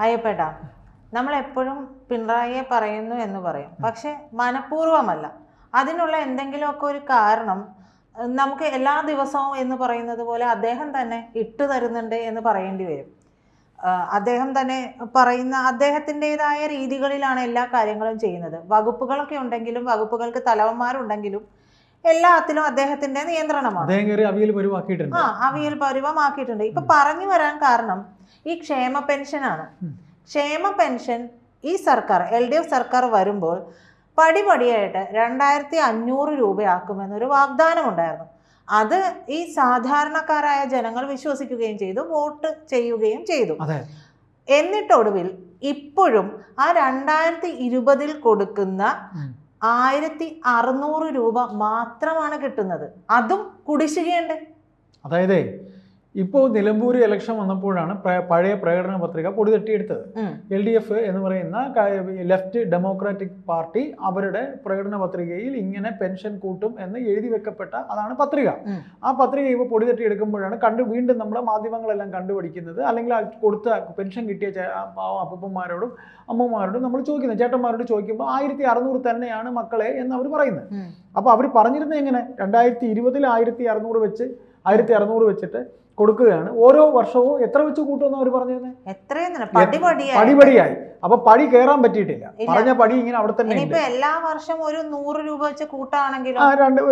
അയ്യപ്പേട്ടാ, നമ്മളെപ്പോഴും പിണറായിയെ പറയുന്നു എന്ന് പറയും, പക്ഷെ മനഃപൂർവ്വമല്ല. അതിനുള്ള എന്തെങ്കിലുമൊക്കെ ഒരു കാരണം നമുക്ക് എല്ലാ ദിവസവും എന്ന് പറയുന്നത് പോലെ അദ്ദേഹം തന്നെ ഇട്ടു തരുന്നുണ്ട് എന്ന് പറയേണ്ടി വരും. അദ്ദേഹം തന്നെ പറയുന്ന അദ്ദേഹത്തിൻ്റെതായ രീതികളിലാണ് എല്ലാ കാര്യങ്ങളും ചെയ്യുന്നത്. വകുപ്പുകളൊക്കെ ഉണ്ടെങ്കിലും വകുപ്പുകൾക്ക് തലവന്മാരുണ്ടെങ്കിലും എല്ലാത്തിലും അദ്ദേഹത്തിന്റെ നിയന്ത്രണമാണ്. അവിയൽ പരുവമാക്കിയിട്ടുണ്ട്. ഇപ്പൊ പറഞ്ഞു വരാൻ കാരണം ഈ ക്ഷേമ പെൻഷനാണ്. ക്ഷേമ പെൻഷൻ ഈ സർക്കാർ LDF സർക്കാർ വരുമ്പോൾ പടിപടിയായിട്ട് 2500 രൂപയാക്കുമെന്നൊരു വാഗ്ദാനം ഉണ്ടായിരുന്നു. അത് ഈ സാധാരണക്കാരായ ജനങ്ങൾ വിശ്വസിക്കുകയും ചെയ്തു, വോട്ട് ചെയ്യുകയും ചെയ്തു. എന്നിട്ടൊടുവിൽ ഇപ്പോഴും ആ 2020 കൊടുക്കുന്ന 1600 രൂപ മാത്രമാണ് കിട്ടുന്നത്. അതും കുടിശ്ശികയുണ്ട്. അതായത് ഇപ്പോൾ നിലമ്പൂർ ഇലക്ഷൻ വന്നപ്പോഴാണ് പഴയ പ്രകടന പത്രിക പൊടി തട്ടിയെടുത്തത്. LDF എന്ന് പറയുന്ന ലെഫ്റ്റ് ഡെമോക്രാറ്റിക് പാർട്ടി അവരുടെ പ്രകടന പത്രികയിൽ ഇങ്ങനെ പെൻഷൻ കൂട്ടും എന്ന് എഴുതി വെക്കപ്പെട്ട അതാണ് പത്രിക. ആ പത്രിക ഇപ്പോൾ പൊടി തട്ടിയെടുക്കുമ്പോഴാണ് വീണ്ടും നമ്മുടെ മാധ്യമങ്ങളെല്ലാം കണ്ടുപിടിക്കുന്നത്. അല്ലെങ്കിൽ കൊടുത്ത പെൻഷൻ കിട്ടിയ അപ്പന്മാരോടും അമ്മമാരോടും നമ്മൾ ചോദിക്കുന്നത്, ചേട്ടന്മാരോട് ചോദിക്കുമ്പോൾ 1600 തന്നെയാണ് മക്കളെ എന്ന് അവർ പറയുന്നത്. അപ്പോൾ അവർ പറഞ്ഞിരുന്നത് എങ്ങനെ 2020 1600 വെച്ചിട്ട് കൊടുക്കുകയാണ്. ഓരോ വർഷവും എത്ര വെച്ച് കൂട്ടുമെന്ന് അവർ പറഞ്ഞിരുന്നത് പടിപടിയായി. അപ്പൊ പടി കയറാൻ പറ്റിയിട്ടില്ല. പറഞ്ഞ പടി ഇങ്ങനെ അവിടെ തന്നെ. എല്ലാ വർഷവും ഒരു 100 രൂപ വെച്ച് കൂട്ടാണെങ്കിൽ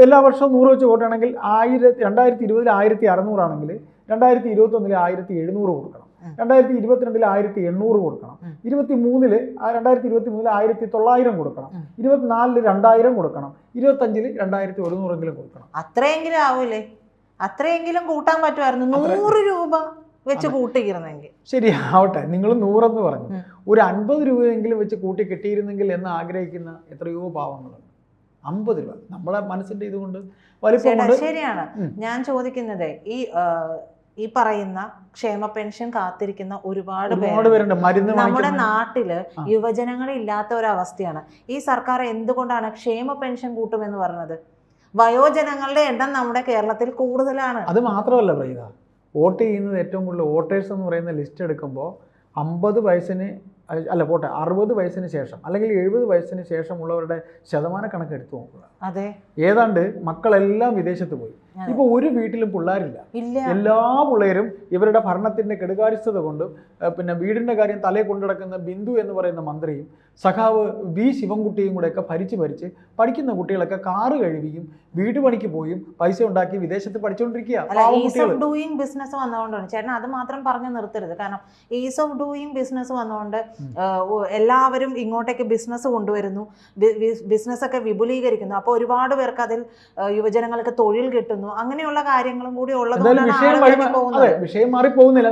എല്ലാ വർഷവും 100 വെച്ച് കൂട്ടുകയാണെങ്കിൽ 2020 1600 ആണെങ്കിൽ 2021 1700 കൊടുക്കണം, 2022 1800 കൊടുക്കണം, 2023 1900 കൊടുക്കണം, 24 2000 കൊടുക്കണം, 25 2100 കൊടുക്കണം. അത്രയെങ്കിലും ആവൂലേ? അത്രയെങ്കിലും കൂട്ടാൻ പറ്റുമായിരുന്നു. 100 രൂപ വെച്ച് കൂട്ടിയിരുന്നെങ്കിൽ ശരിയാവട്ടെ. നിങ്ങൾ 100 എന്ന് പറഞ്ഞു, ഒരു 50 രൂപയെങ്കിലും വെച്ച് കൂട്ടി കിട്ടിയിരുന്നെങ്കിൽ എന്ന് ആഗ്രഹിക്കുന്ന എത്രയോ പാവങ്ങളുണ്ട്. 50 രൂപ നമ്മളെ മനസ്സിന്റെ ഇതുകൊണ്ട് വലിപ്പം. ശരിയാണ്. ഞാൻ ചോദിക്കുന്നത് ഈ പറയുന്ന ക്ഷേമ പെൻഷൻ കാത്തിരിക്കുന്ന ഒരുപാട് പേരുണ്ട്. നമ്മുടെ നാട്ടില് യുവജനങ്ങളില്ലാത്ത ഒരവസ്ഥയാണ്. ഈ സർക്കാർ എന്തുകൊണ്ടാണ് ക്ഷേമ പെൻഷൻ കൂട്ടുമെന്ന് പറഞ്ഞത്? വയോജനങ്ങളുടെ എണ്ണം നമ്മുടെ കേരളത്തിൽ കൂടുതലാണ്. അത് മാത്രമല്ല പറയുക, വോട്ട് ചെയ്യുന്നത് ഏറ്റവും കൂടുതൽ വോട്ടേഴ്സ് എന്ന് പറയുന്ന ലിസ്റ്റ് എടുക്കുമ്പോൾ 50 വയസ്സിന് അല്ല പോട്ടെ 60 വയസ്സിന് ശേഷം അല്ലെങ്കിൽ 70 വയസ്സിന് ശേഷമുള്ളവരുടെ ശതമാന കണക്ക് എടുത്തു നോക്കുക. അതെ, ഏതാണ്ട് മക്കളെല്ലാം വിദേശത്ത് പോയി. ഇപ്പൊ ഒരു വീട്ടിലും പിള്ളേരില്ല. എല്ലാ പിള്ളേരും ഇവരുടെ ഭരണത്തിന്റെ കെടുകാര്യസ്ഥത കൊണ്ടും പിന്നെ വീടിന്റെ കാര്യം തലയെ കൊണ്ടുനടക്കുന്ന ബിന്ദു എന്ന് പറയുന്ന മന്ത്രിയും സഖാവ് V ശിവൻകുട്ടിയും കൂടെയൊക്കെ ഭരിച്ച് പഠിക്കുന്ന കുട്ടികളൊക്കെ കാറ് കഴിവിയും വീട്ടുപണിക്ക് പോയും പൈസ ഉണ്ടാക്കി വിദേശത്ത് പഠിച്ചുകൊണ്ടിരിക്കുക. ഈസ് ഓഫ് ഡൂയിങ് ബിസിനസ് വന്നുകൊണ്ടാണ് ചേട്ടൻ. അത് മാത്രം പറഞ്ഞു നിർത്തരുത്. കാരണം ഈസ് ഓഫ് ഡൂയിങ് ബിസിനസ് വന്നുകൊണ്ട് എല്ലാവരും ഇങ്ങോട്ടേക്ക് ബിസിനസ് കൊണ്ടുവരുന്നു, ബിസിനസ്സൊക്കെ വിപുലീകരിക്കുന്നു. അപ്പോൾ ഒരുപാട് പേർക്ക് അതിൽ യുവജനങ്ങൾക്ക് തൊഴിൽ കിട്ടുന്നു. അങ്ങനെയുള്ള കാര്യങ്ങളും കൂടി ഉള്ളതുകൊണ്ടാണ് വിഷയം മാറി പോകുന്നില്ല.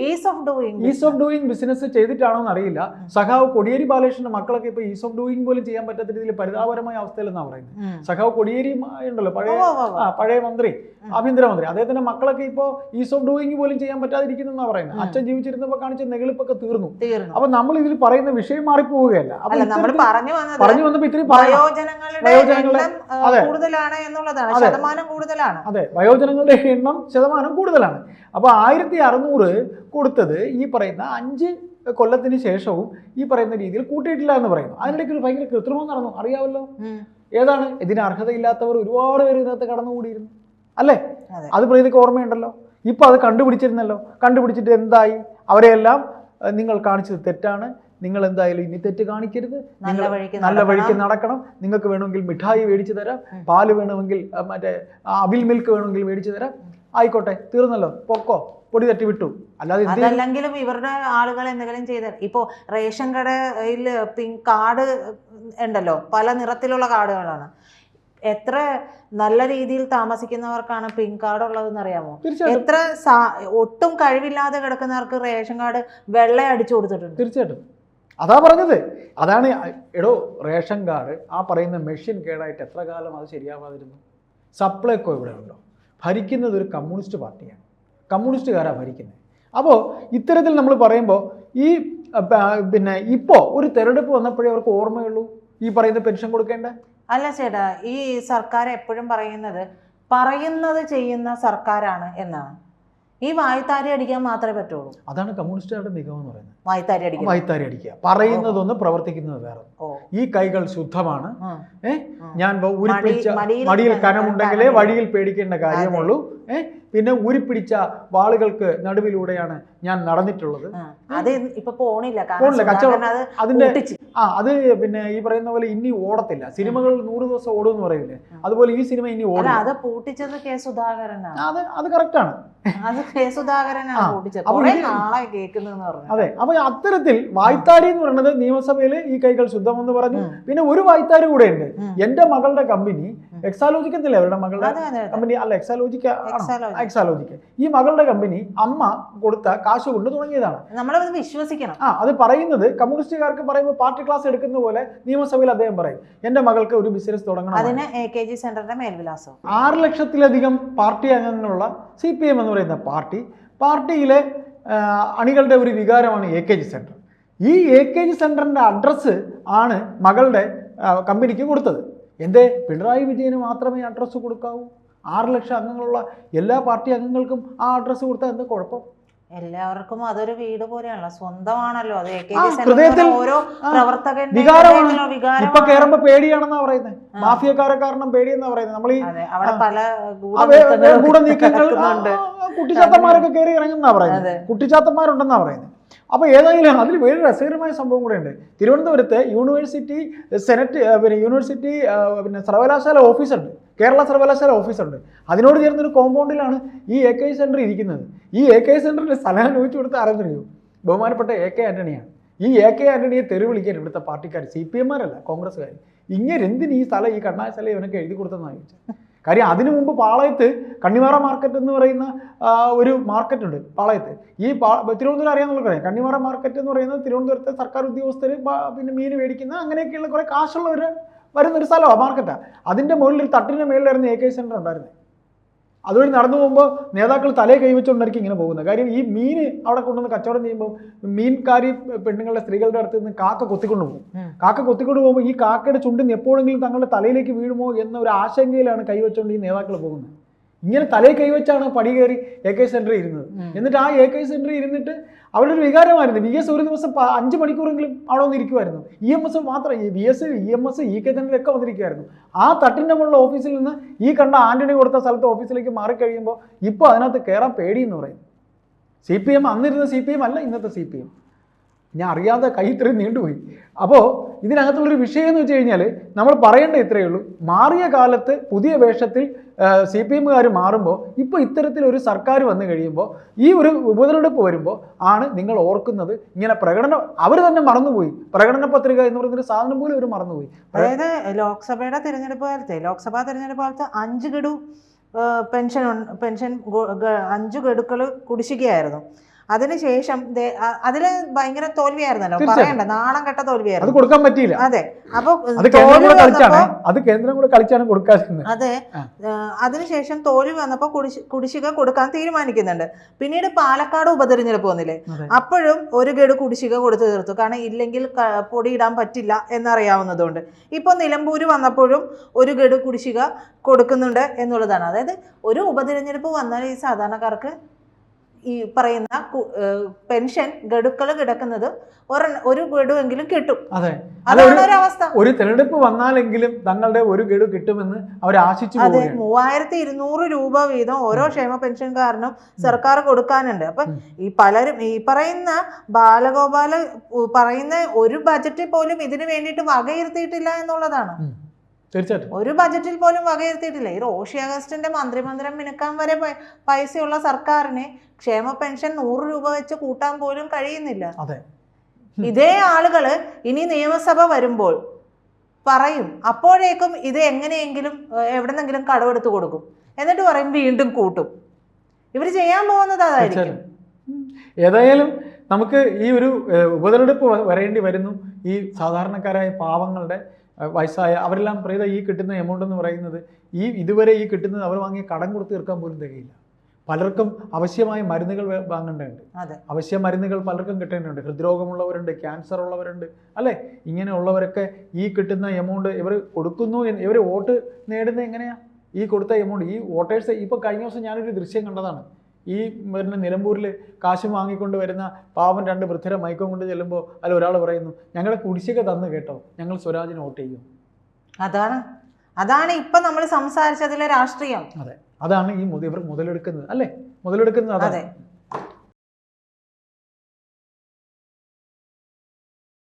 ഈസ് ഓഫ് ഡൂയിങ് ബിസിനസ് ചെയ്തിട്ടാണോ അറിയില്ല. സഖാവ് കോടിയേരി ബാലകൃഷ്ണന്റെ മക്കളൊക്കെ ഇപ്പൊ ഈസ് ഓഫ് ഡൂയിങ് പോലും ചെയ്യാൻ പറ്റാത്ത രീതിയിൽ പരിതാപകരമായ അവസ്ഥയിലെന്നാണ് പറയുന്നത്. സഖാവ് കോടിയേരി ഉണ്ടല്ലോ, പഴയ മന്ത്രി, ആഭ്യന്തരമന്ത്രി, അദ്ദേഹത്തിന്റെ മക്കളൊക്കെ ഇപ്പോ ഈസ് ഓഫ് ഡൂയിങ് പോലും ചെയ്യാൻ പറ്റാതിരിക്കുന്ന പറയുന്നത്. അച്ഛൻ ജീവിച്ചിരുന്നപ്പോ കാണിച്ച നെഗളിപ്പൊക്കെ തീർന്നു. അപ്പൊ നമ്മൾ ഇതിൽ പറയുന്ന വിഷയം മാറിപ്പോവുകയല്ല. പറഞ്ഞു വന്നപ്പോ ഇത്രയും അതെ, വയോജനങ്ങളുടെ എണ്ണം ശതമാനം കൂടുതലാണ്. അപ്പൊ 1600 കൊടുത്തത് ഈ പറയുന്ന 5 കൊല്ലത്തിന് ശേഷവും ഈ പറയുന്ന രീതിയിൽ കൂട്ടിയിട്ടില്ല എന്ന് പറയുന്നു. അതിനിടയ്ക്ക് ഒരു ഭയങ്കര കൃത്രിമം നടന്നു, അറിയാമല്ലോ. ഏതാണ്? ഇതിന് അർഹതയില്ലാത്തവർ ഒരുപാട് പേര് ഇതിനകത്ത് കടന്നുകൂടിയിരുന്നു അല്ലേ? അത് പ്രീതിക്ക് ഓർമ്മയുണ്ടല്ലോ. ഇപ്പൊ അത് കണ്ടുപിടിച്ചിരുന്നല്ലോ. കണ്ടുപിടിച്ചിട്ട് എന്തായി? അവരെയെല്ലാം നിങ്ങൾ കാണിച്ചത് തെറ്റാണ്, നിങ്ങൾ എന്തായാലും ഇനി തെറ്റ് കാണിക്കരുത്, നല്ല വഴിക്ക് നടക്കണം, നിങ്ങൾക്ക് വേണമെങ്കിൽ മിഠായി മേടിച്ചു തരാം, പാല് വേണമെങ്കിൽ മറ്റേ അവിൽ മിൽക്ക് വേണമെങ്കിൽ മേടിച്ചു തരാം, ആയിക്കോട്ടെ, തീർന്നല്ലോ, പൊക്കോ, പൊടി തട്ടി വിട്ടു. അതല്ലെങ്കിലും ഇവരുടെ ആളുകൾ എന്തെങ്കിലും ചെയ്ത ഇപ്പോ റേഷൻ കടയിൽ പിങ്ക് കാർഡ് ഉണ്ടല്ലോ, പല നിറത്തിലുള്ള കാർഡുകളാണ്. എത്ര നല്ല രീതിയിൽ താമസിക്കുന്നവർക്കാണ് പിങ്ക് കാർഡ് ഉള്ളതെന്ന് അറിയാമോ? എത്ര ഒട്ടും കഴിവില്ലാതെ കിടക്കുന്നവർക്ക് റേഷൻ കാർഡ് വെള്ള അടിച്ചു കൊടുത്തിട്ടുണ്ട്. തീർച്ചയായിട്ടും അതാ പറഞ്ഞത്. അതാണ് എടോ, റേഷൻ കാർഡ് ആ പറയുന്ന മെഷീൻ കേടായിട്ട് എത്ര കാലം അത് ശരിയാവാതിരുന്നു? സപ്ലൈക്കോ ഇവിടെ ഉണ്ടോ? ഭരിക്കുന്നത് ഒരു കമ്മ്യൂണിസ്റ്റ് പാർട്ടിയാണ്, കമ്മ്യൂണിസ്റ്റുകാരാണ് ഭരിക്കുന്നത്. അപ്പോൾ ഇത്തരത്തിൽ നമ്മൾ പറയുമ്പോൾ ഈ പിന്നെ ഇപ്പോൾ ഒരു തെരഞ്ഞെടുപ്പ് വന്നപ്പോഴേ അവർക്ക് ഓർമ്മയുള്ളൂ ഈ പറയുന്ന പെൻഷൻ കൊടുക്കേണ്ട. അല്ല ചേട്ടാ, ഈ സർക്കാർ എപ്പോഴും പറയുന്നത് ചെയ്യുന്ന സർക്കാരാണ് എന്നാണ്. ഈ വായ്ത്താരി അടിക്കാൻ മാത്രമേ പറ്റുള്ളൂ. അതാണ് കമ്മ്യൂണിസ്റ്റുകാരുടെ മികവെന്ന് പറയുന്നത്. വായ്ത്താരി അടിക്കുക, വായ്ത്താരി അടിക്കുക, പറയുന്നതൊന്ന് പ്രവർത്തിക്കുന്നത് വേറെ. ഈ കൈകൾ ശുദ്ധമാണ്, ഞാൻ മടിയിൽ കനമുണ്ടെങ്കിലേ വഴിയിൽ പേടിക്കേണ്ട കാര്യമുള്ളൂ, പിന്നെ ഊരിപ്പിടിച്ച വാളുകൾക്ക് നടുവിലൂടെയാണ് ഞാൻ നടന്നിട്ടുള്ളത്. അത് ഇപ്പൊ പോണില്ല, കച്ചവടം അതിന്റെ അത് പിന്നെ ഈ പറയുന്ന പോലെ ഇനി ഓടത്തില്ല. സിനിമകൾ 100 ദിവസം ഓടും എന്ന് പറയില്ലേ, അതുപോലെ ഈ സിനിമ ഇനി ഓടും. അത് പൂട്ടിച്ചത് കെ സുധാകരനാണ്. അത് കറക്റ്റാണ്. അത് കെ സുധാകരനാണ് പൂട്ടിച്ചത്. അതെ. അപ്പൊ അത്തരത്തിൽ വായ്ത്താരി എന്ന് പറയുന്നത് നിയമസഭയിൽ ഈ കൈകൾ ശുദ്ധമെന്ന് പറഞ്ഞു. പിന്നെ ഒരു വായ്ത്താരി കൂടെ ഉണ്ട്. എന്റെ മകളുടെ കമ്പനി എക്സാലോജിക് എന്നല്ലേ അവരുടെ മകളുടെ കമ്പനി, അല്ല എക്സാലോജിക്ക്. ഈ മകളുടെ കമ്പനി അമ്മ കൊടുത്ത കാശ് കൊണ്ട് തുടങ്ങിയതാണ്. നമ്മളത് വിശ്വസിക്കണം. അത് പറയുന്നത് കമ്മ്യൂണിസ്റ്റുകാർക്ക് പറയുമ്പോൾ പാർട്ടി ക്ലാസ് എടുക്കുന്ന പോലെ നിയമസഭയിൽ അദ്ദേഹം പറയും, എന്റെ മകൾക്ക് ഒരു ബിസിനസ് തുടങ്ങണം. അതിന് AKG സെന്ററിന്റെ മേൽവിലാസം. 6 ലക്ഷത്തിലധികം പാർട്ടി അംഗങ്ങളുള്ള CPM എന്ന് പറയുന്ന പാർട്ടിയിലെ അണികളുടെ ഒരു വികാരമാണ് AKG സെന്റർ. ഈ AKG സെന്ററിന്റെ അഡ്രസ്സ് ആണ് മകളുടെ കമ്പനിക്ക് കൊടുത്തത്. എന്തേ പിണറായി വിജയന് മാത്രമേ അഡ്രസ്സ് കൊടുക്കാവൂ? 6 ലക്ഷം അംഗങ്ങളുള്ള എല്ലാ പാർട്ടി അംഗങ്ങൾക്കും ആ അഡ്രസ്സ് കൊടുത്താൽ എന്താ കുഴപ്പം? എല്ലാവർക്കും അതൊരു വീട് പോലെയാണല്ലോ, സ്വന്തമാണല്ലോ. അത് ഹൃദയത്തിൽ ഓരോ പ്രവർത്തകന്റെ വികാരമാണ്. ഇപ്പൊ കേറുമ്പോ പേടിയാണെന്നാ പറയുന്നത്, മാഫിയക്കാരെ കാരണം പേടിയെന്നാ പറയുന്നത്. നമ്മൾ ഈ അവിടെ പല ഗൂഢനീക്കങ്ങൾ കുട്ടിച്ചാത്തന്മാരൊക്കെ കയറി ഇറങ്ങുന്നാ പറയുന്നത്, കുട്ടിച്ചാത്തന്മാരുണ്ടെന്നാ പറയുന്നത്. അപ്പോൾ ഏതായാലും അതിൽ വേറെ രസകരമായ സംഭവം കൂടെ ഉണ്ട്. തിരുവനന്തപുരത്ത് യൂണിവേഴ്സിറ്റി സെനറ്റ് പിന്നെ സർവകലാശാല ഓഫീസുണ്ട്, കേരള സർവകലാശാല ഓഫീസുണ്ട്. അതിനോട് ചേർന്നൊരു കോമ്പൗണ്ടിലാണ് ഈ AKG സെന്റർ ഇരിക്കുന്നത്. ഈ AKG സെന്ററിന്റെ സ്ഥലം ചോദിച്ചു കൊടുത്ത് ആരെന്നറിയോ? ബഹുമാനപ്പെട്ട AK ആന്റണിയാണ്. ഈ AK ആന്റണിയെ തെറി വിളിക്കാൻ ഇവിടുത്തെ പാർട്ടിക്കാർ, CPM-മാരല്ല കോൺഗ്രസ്സുകാർ, ഇങ്ങനെന്തിന് ഈ സ്ഥലം, ഈ കണ്ണായ സ്ഥലം ഇവനൊക്കെ എഴുതി കൊടുത്തെന്നാണ് ചോദിച്ചത്. കാര്യം അതിനു മുമ്പ് പാളയത്ത് കണ്ണിമാറ മാർക്കറ്റ് എന്ന് പറയുന്ന ഒരു മാർക്കറ്റ് ഉണ്ട് പാളയത്ത്. ഈ തിരുവനന്തപുരം അറിയാമെന്നുള്ള പറയാം. കണ്ണിമാറ മാർക്കറ്റ് എന്ന് പറയുന്നത് തിരുവനന്തപുരത്തെ സർക്കാർ ഉദ്യോഗസ്ഥർ പിന്നെ മീൻ മേടിക്കുന്ന അങ്ങനെയൊക്കെയുള്ള കുറേ കാശുള്ളവർ വരുന്നൊരു സ്ഥലമാണ്, മാർക്കറ്റാണ്. അതിൻ്റെ മുകളിൽ ഒരു തട്ടിൻ്റെ മേളിലായിരുന്നു AKG സെന്റർ ഉണ്ടായിരുന്നത്. അതുവഴി നടന്നു പോകുമ്പോൾ നേതാക്കൾ തലയെ കൈവച്ചുകൊണ്ടായിരിക്കും ഇങ്ങനെ പോകുന്നത്. കാര്യം ഈ മീൻ അവിടെ കൊണ്ടുവന്ന് കച്ചവടം ചെയ്യുമ്പോൾ മീൻകാരി പെണ്ണുങ്ങളുടെ സ്ത്രീകളുടെ അടുത്ത് നിന്ന് കാക്ക കൊത്തിക്കൊണ്ടു പോകും. കാക്ക കൊത്തിക്കൊണ്ട് പോകുമ്പോൾ ഈ കാക്കയുടെ ചുണ്ടിന് എപ്പോഴെങ്കിലും തങ്ങളുടെ തലയിലേക്ക് വീഴുമോ എന്ന ഒരു ആശങ്കയിലാണ് കൈവച്ചുകൊണ്ട് ഈ നേതാക്കൾ പോകുന്നത്. ഇങ്ങനെ തലയിൽ കൈവച്ചാണ് പടി കയറി AKG സെന്ററിൽ ഇരുന്നത്. എന്നിട്ട് ആ AKG സെന്ററിൽ ഇരുന്നിട്ട് അവരുടെ ഒരു വികാരമായിരുന്നു. VS ഒരു ദിവസം 5 മണിക്കൂറെങ്കിലും അവിടെ വന്നിരിക്കുമായിരുന്നു. EMS മാത്രം, VS EMS EK സെന്ററിലൊക്കെ വന്നിരിക്കുമായിരുന്നു. ആ തട്ടിൻ്റെ മുകളിൽ ഓഫീസിൽ നിന്ന് ഈ കണ്ട ആന്റണി കൊടുത്ത സ്ഥലത്ത് ഓഫീസിലേക്ക് മാറിക്കഴിയുമ്പോൾ ഇപ്പോൾ അതിനകത്ത് കയറാൻ പേടിയെന്ന് പറയും. CPM അന്നിരുന്ന CPM അല്ല ഇന്നത്തെ CPM. ഞാൻ അറിയാതെ കൈ ഇത്രയും നീണ്ടുപോയി. അപ്പോൾ ഇതിനകത്തുള്ളൊരു വിഷയം എന്ന് വെച്ച് കഴിഞ്ഞാൽ നമ്മൾ പറയേണ്ട ഇത്രയേ ഉള്ളൂ. മാറിയ കാലത്ത് പുതിയ വേഷത്തിൽ CPM-കാർ മാറുമ്പോൾ ഇപ്പോൾ ഇത്തരത്തിലൊരു സർക്കാർ വന്നു കഴിയുമ്പോൾ ഈ ഒരു ഉപതെരഞ്ഞെടുപ്പ് വരുമ്പോൾ ആണ് നിങ്ങൾ ഓർക്കുന്നത് ഇങ്ങനെ അവർ തന്നെ മറന്നുപോയി. പ്രകടന പത്രിക എന്ന് പറയുന്നൊരു സാധനം പോലും അവർ മറന്നുപോയി. അതായത് ലോക്സഭാ തിരഞ്ഞെടുപ്പ് കാലത്ത് 5 ഗഡു പെൻഷൻ 5 ഗഡുക്കൾ കുടിശ്ശികയായിരുന്നു. അതിനുശേഷം അതില് ഭയങ്കര തോൽവിയായിരുന്നല്ലോ, പറയണ്ട, നാണം കെട്ട തോൽവിയായിരുന്നു. അത് കൊടുക്കാൻ പറ്റിയില്ല. അതെ. അപ്പൊ കേന്ദ്രം കൂടെ കളിച്ചാണ് കൊടുക്കാതിരുന്നത്. അതെ. അതിനുശേഷം തോൽവി വന്നപ്പോ കുടിശ്ശിക കൊടുക്കാൻ തീരുമാനിക്കുന്നുണ്ട്. പിന്നീട് പാലക്കാട് ഉപതെരഞ്ഞെടുപ്പ് വന്നില്ലേ, അപ്പോഴും 1 ഗഡു കുടിശ്ശിക കൊടുത്തു തീർത്തു. കാരണം ഇല്ലെങ്കിൽ പൊടിയിടാൻ പറ്റില്ല എന്നറിയാവുന്നതുകൊണ്ട്. ഇപ്പൊ നിലമ്പൂര് വന്നപ്പോഴും 1 ഗഡു കുടിശ്ശിക കൊടുക്കുന്നുണ്ട് എന്നുള്ളതാണ്. അതായത് ഒരു ഉപതെരഞ്ഞെടുപ്പ് വന്നാൽ ഈ സാധാരണക്കാർക്ക് ഈ പറയുന്ന പെൻഷൻ ഗഡുക്കൾ കിടക്കുന്നത് 1 ഗഡു എങ്കിലും കിട്ടും. അതാണ് ഒരു അവസ്ഥ. ഒരു തെരഞ്ഞെടുപ്പ് വന്നാലെങ്കിലും തങ്ങളുടെ 1 ഗഡു കിട്ടുമെന്ന് അവർ ആശിച്ചു. അതെ, 3200 രൂപ വീതം ഓരോ ക്ഷേമ പെൻഷൻകാരനും സർക്കാർ കൊടുക്കാനുണ്ട്. അപ്പൊ ഈ പറയുന്ന ബാലഗോപാല് പറയുന്ന ഒരു ബജറ്റിൽ പോലും ഇതിനു വേണ്ടിയിട്ട് വകയിരുത്തിയിട്ടില്ല എന്നുള്ളതാണ്. ഒരു ബജറ്റിൽ പോലും വകയിരുത്തിയിട്ടില്ല. ഈ റോഷി അഗസ്റ്റിന്റെ മന്ത്രിമന്ദിരം മിനുക്കാൻ വരെ പൈസയുള്ള സർക്കാരിന് ക്ഷേമ പെൻഷൻ 100 രൂപ വെച്ച് കൂട്ടാൻ പോലും കഴിയുന്നില്ല. ഇതേ ആളുകള് ഇനി നിയമസഭ വരുമ്പോൾ പറയും, അപ്പോഴേക്കും ഇത് എങ്ങനെയെങ്കിലും എവിടെന്നെങ്കിലും കടമെടുത്ത് കൊടുക്കും, എന്നിട്ട് പറയും വീണ്ടും കൂട്ടും. ഇവർ ചെയ്യാൻ പോകുന്നത് അതായിരിക്കും. ഏതായാലും നമുക്ക് ഈ ഒരു ഉപതെരഞ്ഞെടുപ്പ് വരേണ്ടി വരുന്നു. ഈ സാധാരണക്കാരായ പാവങ്ങളുടെ വയസ്സായ അവരെല്ലാം പറയുക ഈ കിട്ടുന്ന എമൗണ്ട് എന്ന് പറയുന്നത് ഇതുവരെ ഈ കിട്ടുന്നത് അവർ വാങ്ങിയ കടം കൊടുത്ത് തീർക്കാൻ പോലും തികയില്ല. പലർക്കും ആവശ്യമായ മരുന്നുകൾ വാങ്ങേണ്ടതുണ്ട്. അവശ്യ മരുന്നുകൾ പലർക്കും കിട്ടേണ്ടതുണ്ട്. ഹൃദ്രോഗമുള്ളവരുണ്ട്, ക്യാൻസർ ഉള്ളവരുണ്ട്, അല്ലേ? ഇങ്ങനെയുള്ളവരൊക്കെ ഈ കിട്ടുന്ന എമൗണ്ട് ഇവർ കൊടുക്കുന്നു. ഇവർ വോട്ട് നേടുന്നത് എങ്ങനെയാണ്? ഈ കൊടുത്ത എമൗണ്ട് ഈ വോട്ടേഴ്സ് ഇപ്പോൾ കഴിഞ്ഞ ദിവസം ഞാനൊരു ദൃശ്യം കണ്ടതാണ്. ഈ വരുന്ന നിലമ്പൂരിൽ കാശ് വാങ്ങിക്കൊണ്ട് വരുന്ന പാവം 2 വൃദ്ധരെ മയക്കം കൊണ്ട് ചെല്ലുമ്പോൾ അതിൽ ഒരാൾ പറയുന്നു ഞങ്ങളുടെ കുടിശ്ശിക തന്നു കേട്ടോ, ഞങ്ങൾ സ്വരാജിന് വോട്ട് ചെയ്യും. അതാണ് ഇപ്പൊ നമ്മൾ സംസാരിച്ചതിലെ രാഷ്ട്രീയം. അതെ, അതാണ് ഈ ഇവർ മുതലെടുക്കുന്നത്, അല്ലേ? മുതലെടുക്കുന്നത് അതാണ്.